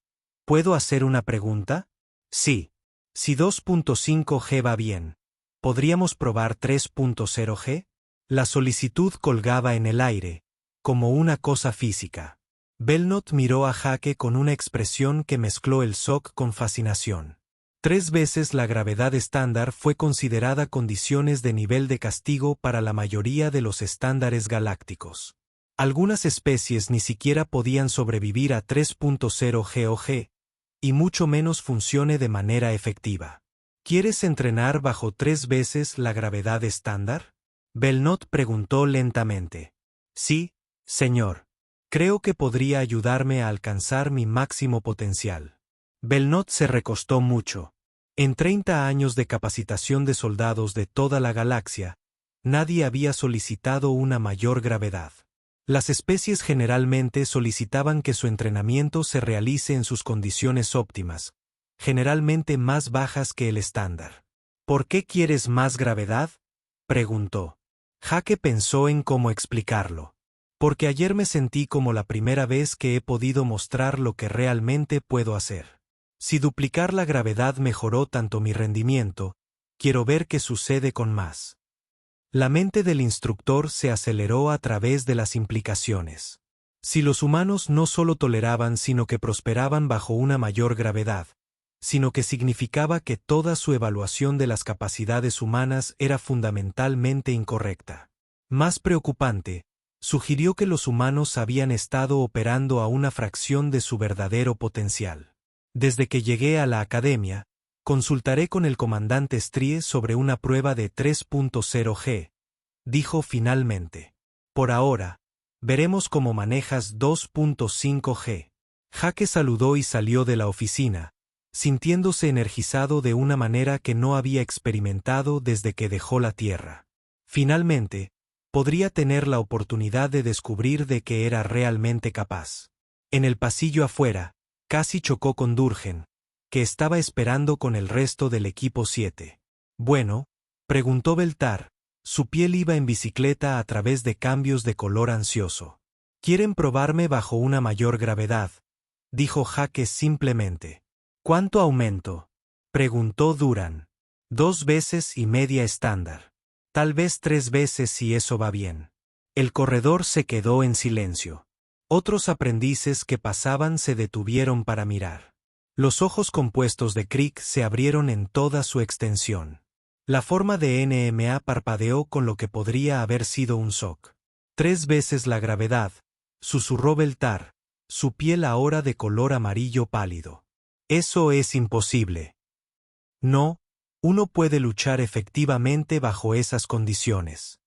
¿puedo hacer una pregunta? Sí. Si 2.5 G va bien, ¿podríamos probar 3.0 G? La solicitud colgaba en el aire, como una cosa física. Belnot miró a Jake con una expresión que mezcló el shock con fascinación. 3 veces la gravedad estándar fue considerada condiciones de nivel de castigo para la mayoría de los estándares galácticos. Algunas especies ni siquiera podían sobrevivir a 3.0 G o G, y mucho menos funcione de manera efectiva. ¿Quieres entrenar bajo 3 veces la gravedad estándar? Belnot preguntó lentamente. Sí, señor. Creo que podría ayudarme a alcanzar mi máximo potencial. Belnot se recostó mucho. En 30 años de capacitación de soldados de toda la galaxia, nadie había solicitado una mayor gravedad. Las especies generalmente solicitaban que su entrenamiento se realice en sus condiciones óptimas, generalmente más bajas que el estándar. ¿Por qué quieres más gravedad?, preguntó. Jake pensó en cómo explicarlo. Porque ayer me sentí como la primera vez que he podido mostrar lo que realmente puedo hacer. Si duplicar la gravedad mejoró tanto mi rendimiento, quiero ver qué sucede con más. La mente del instructor se aceleró a través de las implicaciones. Si los humanos no solo toleraban sino que prosperaban bajo una mayor gravedad, sino que significaba que toda su evaluación de las capacidades humanas era fundamentalmente incorrecta. Más preocupante, sugirió que los humanos habían estado operando a una fracción de su verdadero potencial. Desde que llegué a la academia, consultaré con el comandante Strie sobre una prueba de 3.0G, dijo finalmente. Por ahora, veremos cómo manejas 2.5G. Jake saludó y salió de la oficina, sintiéndose energizado de una manera que no había experimentado desde que dejó la Tierra. Finalmente, podría tener la oportunidad de descubrir de qué era realmente capaz. En el pasillo afuera, casi chocó con Durgen, que estaba esperando con el resto del equipo 7. Bueno, preguntó Beltar, su piel iba en bicicleta a través de cambios de color ansioso. ¿Quieren probarme bajo una mayor gravedad?, dijo Jake simplemente. ¿Cuánto aumento?, preguntó Duran. 2 veces y media estándar. Tal vez 3 veces si eso va bien. El corredor se quedó en silencio. Otros aprendices que pasaban se detuvieron para mirar. Los ojos compuestos de Crick se abrieron en toda su extensión. La forma de NMA parpadeó con lo que podría haber sido un shock. 3 veces la gravedad, susurró Beltar, su piel ahora de color amarillo pálido. Eso es imposible. No, uno puede luchar efectivamente bajo esas condiciones.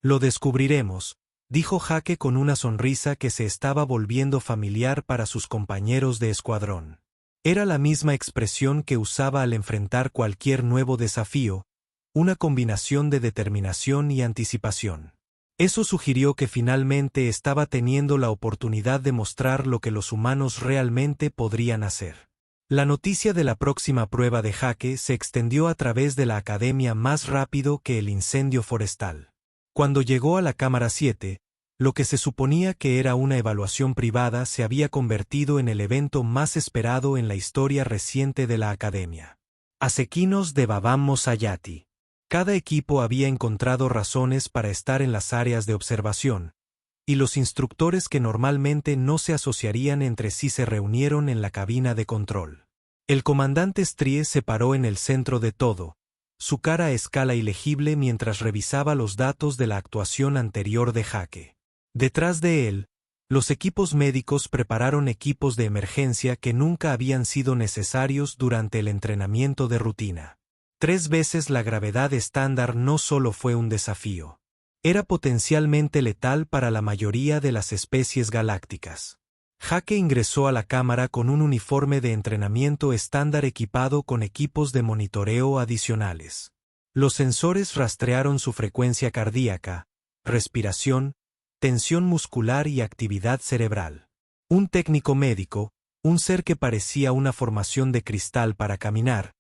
Lo descubriremos, dijo Jake con una sonrisa que se estaba volviendo familiar para sus compañeros de escuadrón. Era la misma expresión que usaba al enfrentar cualquier nuevo desafío, una combinación de determinación y anticipación. Eso sugirió que finalmente estaba teniendo la oportunidad de mostrar lo que los humanos realmente podrían hacer. La noticia de la próxima prueba de Jake se extendió a través de la academia más rápido que el incendio forestal. Cuando llegó a la Cámara 7, lo que se suponía que era una evaluación privada se había convertido en el evento más esperado en la historia reciente de la academia. Asequinos de Babam Mosayati. Cada equipo había encontrado razones para estar en las áreas de observación, y los instructores que normalmente no se asociarían entre sí se reunieron en la cabina de control. El comandante Strie se paró en el centro de todo, su cara a escala ilegible mientras revisaba los datos de la actuación anterior de Jake. Detrás de él, los equipos médicos prepararon equipos de emergencia que nunca habían sido necesarios durante el entrenamiento de rutina. 3 veces la gravedad estándar no solo fue un desafío. Era potencialmente letal para la mayoría de las especies galácticas. Jake ingresó a la cámara con un uniforme de entrenamiento estándar equipado con equipos de monitoreo adicionales. Los sensores rastrearon su frecuencia cardíaca, respiración, tensión muscular y actividad cerebral. Un técnico médico, un ser que parecía una formación de cristal para caminar,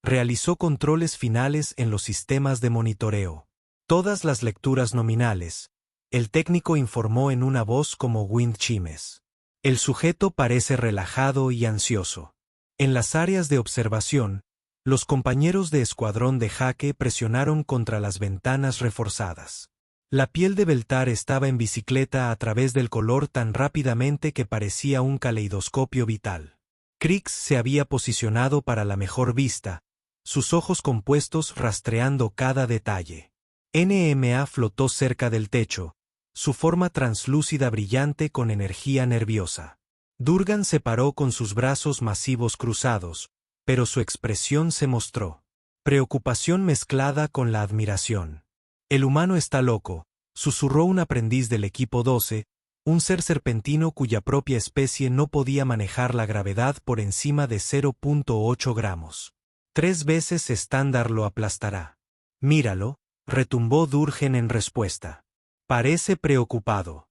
realizó controles finales en los sistemas de monitoreo. Todas las lecturas nominales, el técnico informó en una voz como Wind Chimes. El sujeto parece relajado y ansioso. En las áreas de observación, los compañeros de escuadrón de Jake presionaron contra las ventanas reforzadas. La piel de Beltar estaba en bicicleta a través del color tan rápidamente que parecía un caleidoscopio vital. Crix se había posicionado para la mejor vista, sus ojos compuestos rastreando cada detalle. NMA flotó cerca del techo, su forma translúcida brillante con energía nerviosa. Durgan se paró con sus brazos masivos cruzados, pero su expresión se mostró preocupación mezclada con la admiración. El humano está loco, susurró un aprendiz del equipo 12, un ser serpentino cuya propia especie no podía manejar la gravedad por encima de 0.8 gramos. 3 veces estándar lo aplastará. Míralo, retumbó Durgen en respuesta. Parece preocupado.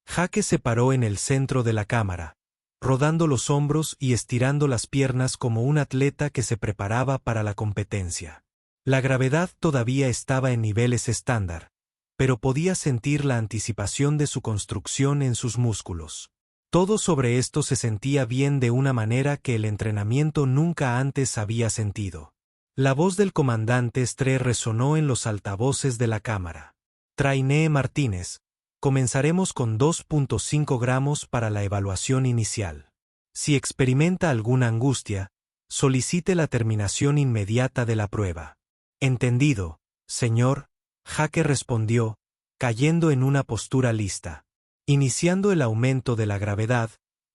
Jake se paró en el centro de la cámara, rodando los hombros y estirando las piernas como un atleta que se preparaba para la competencia. La gravedad todavía estaba en niveles estándar, pero podía sentir la anticipación de su construcción en sus músculos. Todo sobre esto se sentía bien de una manera que el entrenamiento nunca antes había sentido. La voz del comandante Strie resonó en los altavoces de la cámara. Trainee Martínez, comenzaremos con 2.5 gramos para la evaluación inicial. Si experimenta alguna angustia, Solicite la terminación inmediata de la prueba. Entendido, señor, Jake respondió, cayendo en una postura lista. Iniciando el aumento de la gravedad,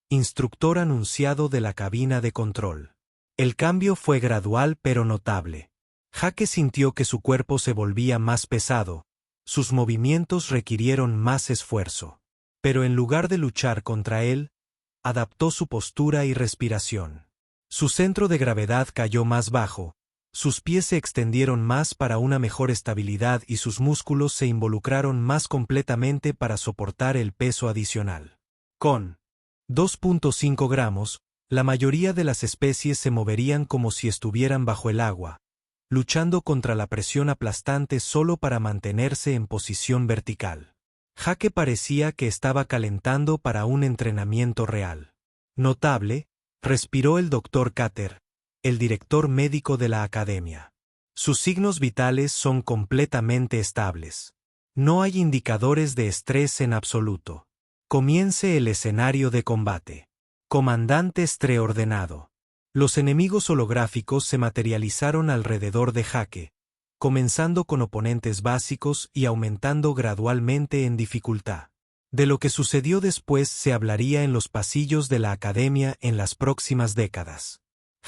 instructor anunciado de la cabina de control. El cambio fue gradual pero notable. Jake sintió que su cuerpo se volvía más pesado, sus movimientos requirieron más esfuerzo. Pero en lugar de luchar contra él, adaptó su postura y respiración. Su centro de gravedad cayó más bajo, sus pies se extendieron más para una mejor estabilidad y sus músculos se involucraron más completamente para soportar el peso adicional. Con 2.5 gramos, la mayoría de las especies se moverían como si estuvieran bajo el agua, luchando contra la presión aplastante solo para mantenerse en posición vertical. Jake parecía que estaba calentando para un entrenamiento real. Notable, respiró el Dr. Carter, el director médico de la academia. Sus signos vitales son completamente estables. No hay indicadores de estrés en absoluto. Comience el escenario de combate. Comandante Stre ordenado. Los enemigos holográficos se materializaron alrededor de Jake, comenzando con oponentes básicos y aumentando gradualmente en dificultad. De lo que sucedió después se hablaría en los pasillos de la academia en las próximas décadas.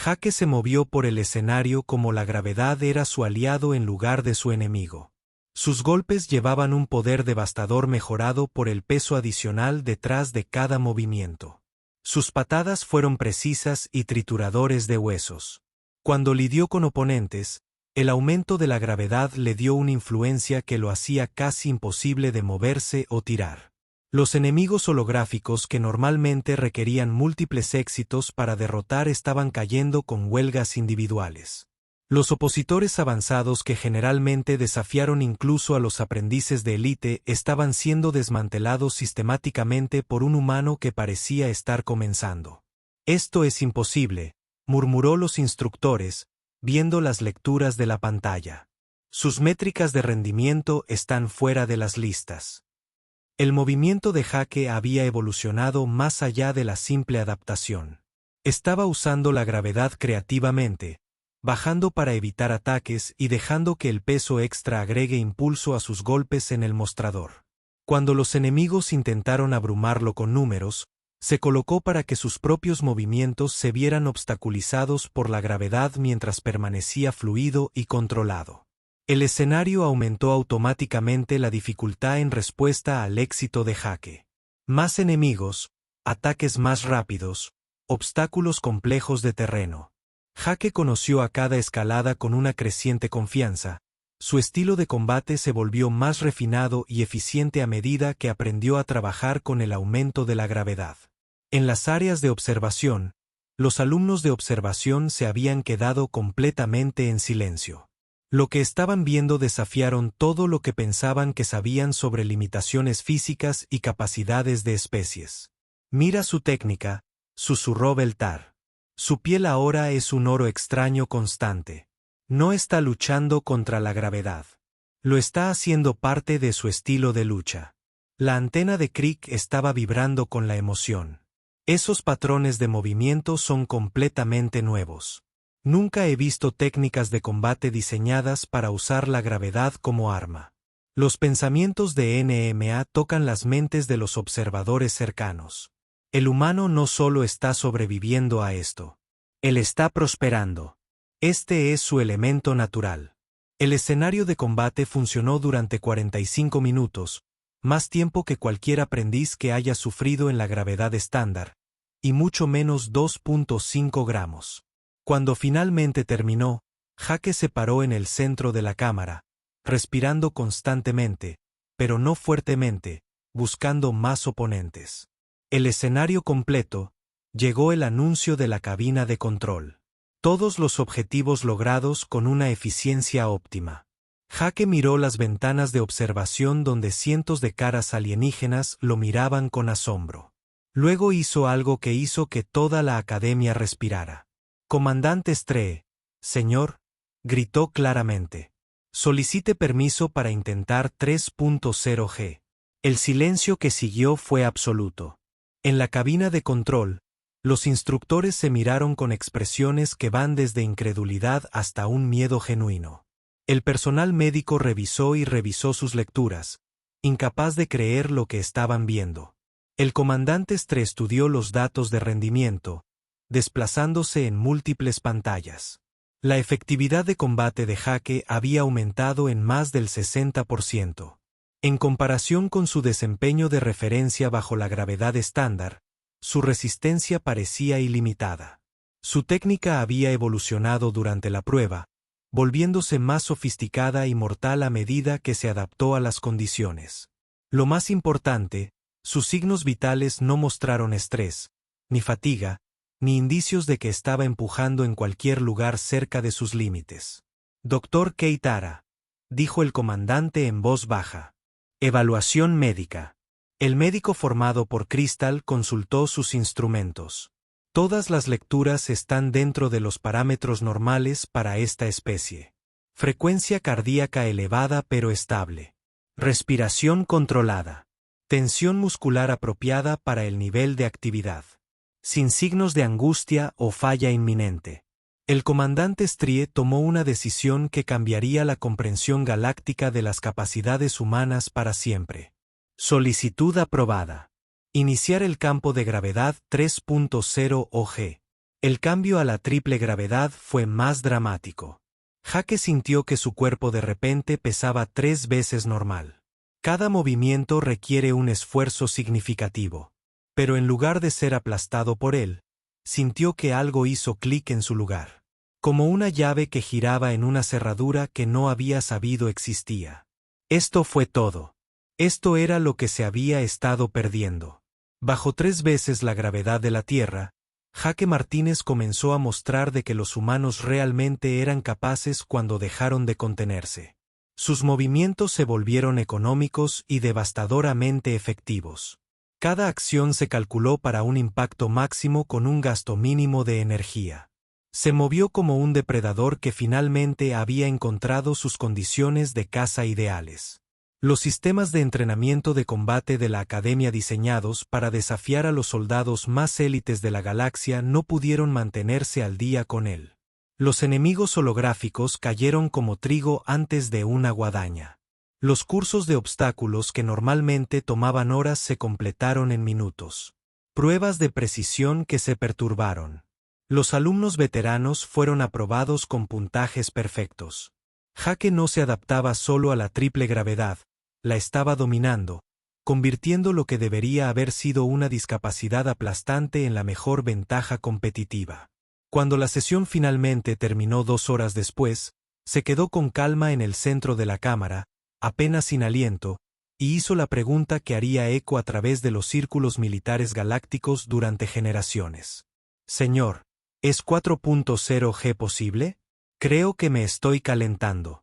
Jake se movió por el escenario como la gravedad era su aliado en lugar de su enemigo. Sus golpes llevaban un poder devastador mejorado por el peso adicional detrás de cada movimiento. Sus patadas fueron precisas y trituradores de huesos. Cuando lidió con oponentes, el aumento de la gravedad le dio una influencia que lo hacía casi imposible de moverse o tirar. Los enemigos holográficos que normalmente requerían múltiples éxitos para derrotar estaban cayendo con huelgas individuales. Los opositores avanzados que generalmente desafiaron incluso a los aprendices de élite estaban siendo desmantelados sistemáticamente por un humano que parecía estar comenzando. Esto es imposible, murmuró los instructores, viendo las lecturas de la pantalla. Sus métricas de rendimiento están fuera de las listas. El movimiento de Jake había evolucionado más allá de la simple adaptación. Estaba usando la gravedad creativamente, bajando para evitar ataques y dejando que el peso extra agregue impulso a sus golpes en el mostrador. Cuando los enemigos intentaron abrumarlo con números, se colocó para que sus propios movimientos se vieran obstaculizados por la gravedad mientras permanecía fluido y controlado. El escenario aumentó automáticamente la dificultad en respuesta al éxito de Jake. Más enemigos, ataques más rápidos, obstáculos complejos de terreno. Jake conoció a cada escalada con una creciente confianza. Su estilo de combate se volvió más refinado y eficiente a medida que aprendió a trabajar con el aumento de la gravedad. En las áreas de observación, los alumnos de observación se habían quedado completamente en silencio. Lo que estaban viendo desafiaron todo lo que pensaban que sabían sobre limitaciones físicas y capacidades de especies. Mira su técnica, susurró Beltar. Su piel ahora es un oro extraño constante. No está luchando contra la gravedad. Lo está haciendo parte de su estilo de lucha. La antena de Crick estaba vibrando con la emoción. Esos patrones de movimiento son completamente nuevos. Nunca he visto técnicas de combate diseñadas para usar la gravedad como arma. Los pensamientos de NMA tocan las mentes de los observadores cercanos. El humano no solo está sobreviviendo a esto. Él está prosperando. Este es su elemento natural. El escenario de combate funcionó durante 45 minutos, más tiempo que cualquier aprendiz que haya sufrido en la gravedad estándar, y mucho menos 2.5 gramos. Cuando finalmente terminó, Jake se paró en el centro de la cámara, respirando constantemente, pero no fuertemente, buscando más oponentes. El escenario completo, llegó el anuncio de la cabina de control. Todos los objetivos logrados con una eficiencia óptima. Jake miró las ventanas de observación donde cientos de caras alienígenas lo miraban con asombro. Luego hizo algo que hizo que toda la academia respirara. Comandante Stree, señor, gritó claramente. Solicite permiso para intentar 3.0G. El silencio que siguió fue absoluto. En la cabina de control, Los instructores se miraron con expresiones que van desde incredulidad hasta un miedo genuino. El personal médico revisó y revisó sus lecturas, incapaz de creer lo que estaban viendo. El comandante Stree estudió los datos de rendimiento, desplazándose en múltiples pantallas. La efectividad de combate de Jake había aumentado en más del 60%. En comparación con su desempeño de referencia bajo la gravedad estándar, su resistencia parecía ilimitada. Su técnica había evolucionado durante la prueba, volviéndose más sofisticada y mortal a medida que se adaptó a las condiciones. Lo más importante, sus signos vitales no mostraron estrés, ni fatiga, ni indicios de que estaba empujando en cualquier lugar cerca de sus límites. Dr. Keitara, dijo el comandante en voz baja. Evaluación médica. El médico formado por Crystal consultó sus instrumentos. Todas las lecturas están dentro de los parámetros normales para esta especie. Frecuencia cardíaca elevada pero estable. Respiración controlada. Tensión muscular apropiada para el nivel de actividad. Sin signos de angustia o falla inminente. El comandante Stree tomó una decisión que cambiaría la comprensión galáctica de las capacidades humanas para siempre. Solicitud aprobada. Iniciar el campo de gravedad 3.0 OG. El cambio a la triple gravedad fue más dramático. Jake sintió que su cuerpo de repente pesaba 3 veces normal. Cada movimiento requiere un esfuerzo significativo. Pero en lugar de ser aplastado por él, sintió que algo hizo clic en su lugar. Como una llave que giraba en una cerradura que no había sabido existía. Esto fue todo. Esto era lo que se había estado perdiendo. Bajo 3 veces la gravedad de la Tierra, Jake Martínez comenzó a mostrar de que los humanos realmente eran capaces cuando dejaron de contenerse. Sus movimientos se volvieron económicos y devastadoramente efectivos. Cada acción se calculó para un impacto máximo con un gasto mínimo de energía. Se movió como un depredador que finalmente había encontrado sus condiciones de caza ideales. Los sistemas de entrenamiento de combate de la Academia diseñados para desafiar a los soldados más élites de la galaxia no pudieron mantenerse al día con él. Los enemigos holográficos cayeron como trigo antes de una guadaña. Los cursos de obstáculos que normalmente tomaban horas se completaron en minutos. Pruebas de precisión que se perturbaron. Los alumnos veteranos fueron aprobados con puntajes perfectos. Jake no se adaptaba solo a la triple gravedad, la estaba dominando, convirtiendo lo que debería haber sido una discapacidad aplastante en la mejor ventaja competitiva. Cuando la sesión finalmente terminó 2 horas después, se quedó con calma en el centro de la cámara, apenas sin aliento, y hizo la pregunta que haría eco a través de los círculos militares galácticos durante generaciones. Señor, ¿es 4.0 G posible? Creo que me estoy calentando.